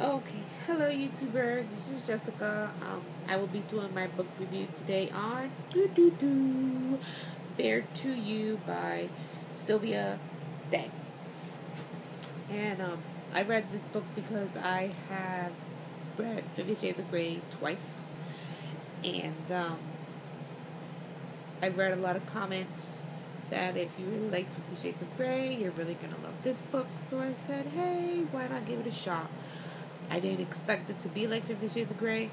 Okay, hello YouTubers. This is Jessica. I will be doing my book review today on Bare to You by Sylvia Day. And I read this book because I have read 50 Shades of Grey twice, and I read a lot of comments that if you really like 50 Shades of Grey, you're really gonna love this book. So I said, hey, why not give it a shot? I didn't expect it to be like 50 Shades of Grey.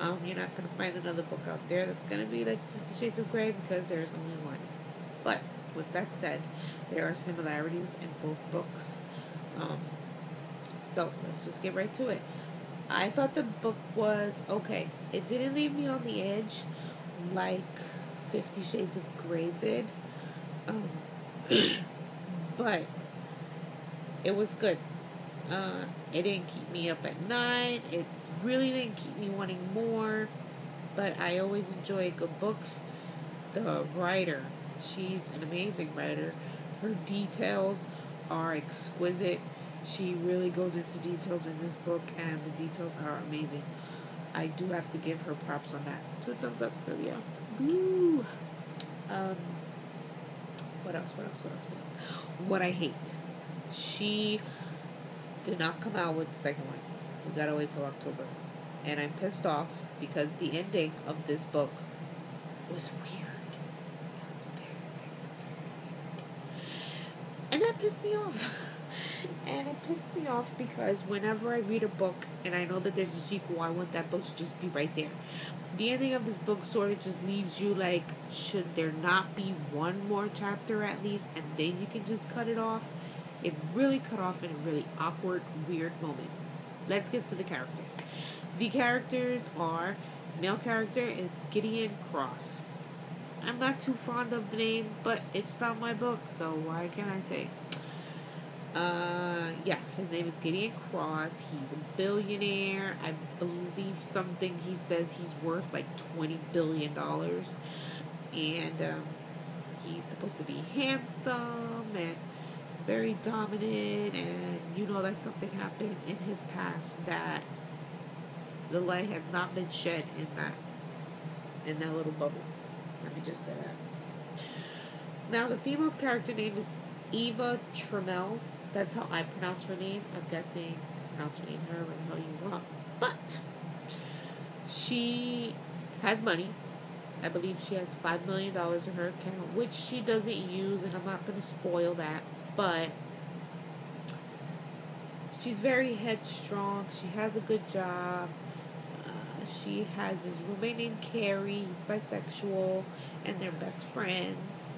You're not going to find another book out there that's going to be like 50 Shades of Grey because there's only one. But with that said, there are similarities in both books. So let's just get right to it. I thought the book was okay. It didn't leave me on the edge like 50 Shades of Grey did. But it was good. It didn't keep me up at night. It really didn't keep me wanting more. But I always enjoy a good book. The writer, she's an amazing writer. Her details are exquisite. She really goes into details in this book, and the details are amazing. I do have to give her props on that. 2 thumbs up, Sylvia. Woo! What else? What I hate. She did not come out with the second one. We gotta wait till October. And I'm pissed off because the ending of this book was weird. That was very weird. And that pissed me off. And it pissed me off because whenever I read a book and I know that there's a sequel, I want that book to just be right there. The ending of this book sort of just leaves you like, should there not be one more chapter at least, and then you can just cut it off? It really cut off in a really awkward, weird moment. Let's get to the characters. The characters are, male character is Gideon Cross. I'm not too fond of the name, but it's not my book, so why can I say? His name is Gideon Cross. He's a billionaire. I believe something he says he's worth like $20 billion. And he's supposed to be handsome and very dominant, and you know that something happened in his past that the light has not been shed in that little bubble. Let me just say that. Now the female's character name is Eva Trammell. That's how I pronounce her name. I'm guessing pronounce her name however the hell you want. But she has money. I believe she has $5 million in her account, which she doesn't use, and I'm not going to spoil that. But she's very headstrong. She has a good job. She has this roommate named Carrie. He's bisexual, and they're best friends.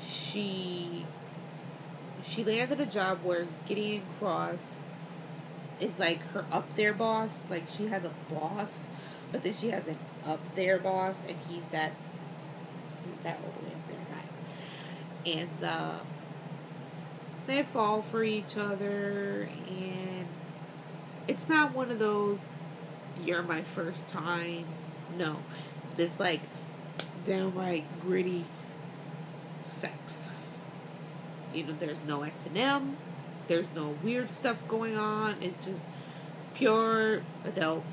She landed a job where Gideon Cross is like her up there boss. Like she has a boss, but then she has an up there boss, and he's that all the way up there guy. And they fall for each other, and it's not one of those, you're my first time. No. It's like downright gritty sex. You know, there's no S&M. There's no weird stuff going on. It's just pure adult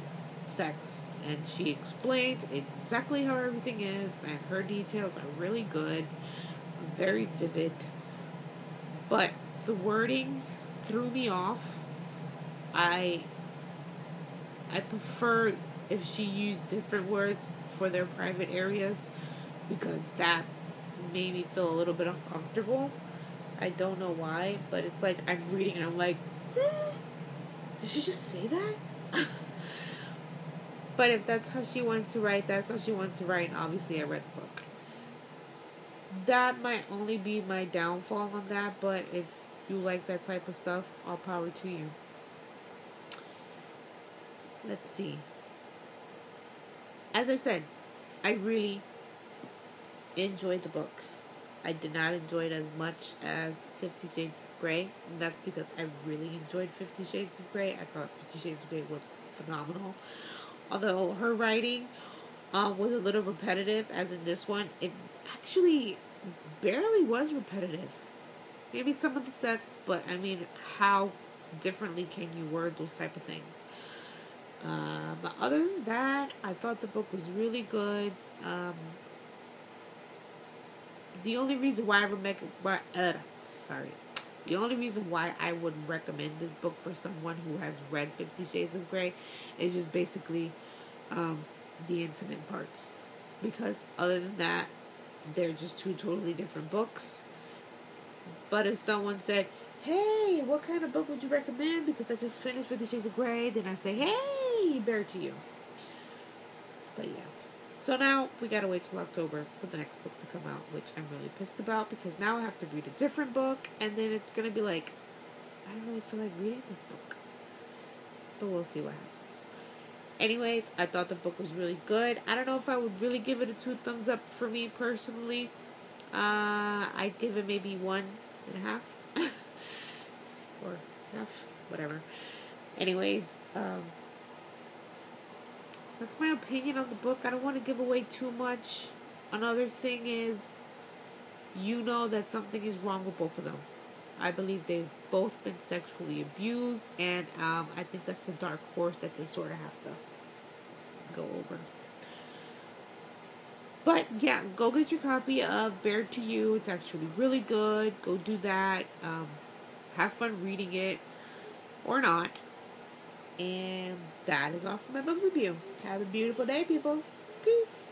sex. And she explains exactly how everything is, and her details are really good, very vivid. But the wordings threw me off. I prefer if she used different words for their private areas, because that made me feel a little bit uncomfortable. I don't know why, but it's like I'm reading and I'm like, did she just say that? But if that's how she wants to write, that's how she wants to write, and obviously I read the book. That might only be my downfall on that, but if you like that type of stuff, all power to you. Let's see. As I said, I really enjoyed the book. I did not enjoy it as much as 50 Shades of Grey, and that's because I really enjoyed 50 Shades of Grey. I thought 50 Shades of Grey was phenomenal. Although her writing was a little repetitive, as in this one, it actually barely was repetitive. Maybe some of the sex, but I mean, how differently can you word those type of things. But other than that, I thought the book was really good. Um, the only reason why sorry, the only reason why I would recommend this book for someone who has read 50 Shades of Grey is just basically um, the intimate parts. Because other than that, they're just two totally different books. But if someone said, hey, what kind of book would you recommend? Because I just finished 50 Shades of Grey, then I say, hey, Bear to You. But yeah. So now we gotta wait till October for the next book to come out, which I'm really pissed about because now I have to read a different book, and then it's gonna be like, I don't really feel like reading this book. But we'll see what happens. Anyways, I thought the book was really good. I don't know if I would really give it a 2 thumbs up for me personally. I'd give it maybe 1.5 or half, whatever. Anyways, that's my opinion on the book. I don't want to give away too much. Another thing is, you know that something is wrong with both of them. I believe they've both been sexually abused, and I think that's the dark horse that they sort of have to go over. But yeah, go get your copy of Bear to You. It's actually really good. Go do that. Have fun reading it, or not. And that is all for my book review. Have a beautiful day, peoples. Peace.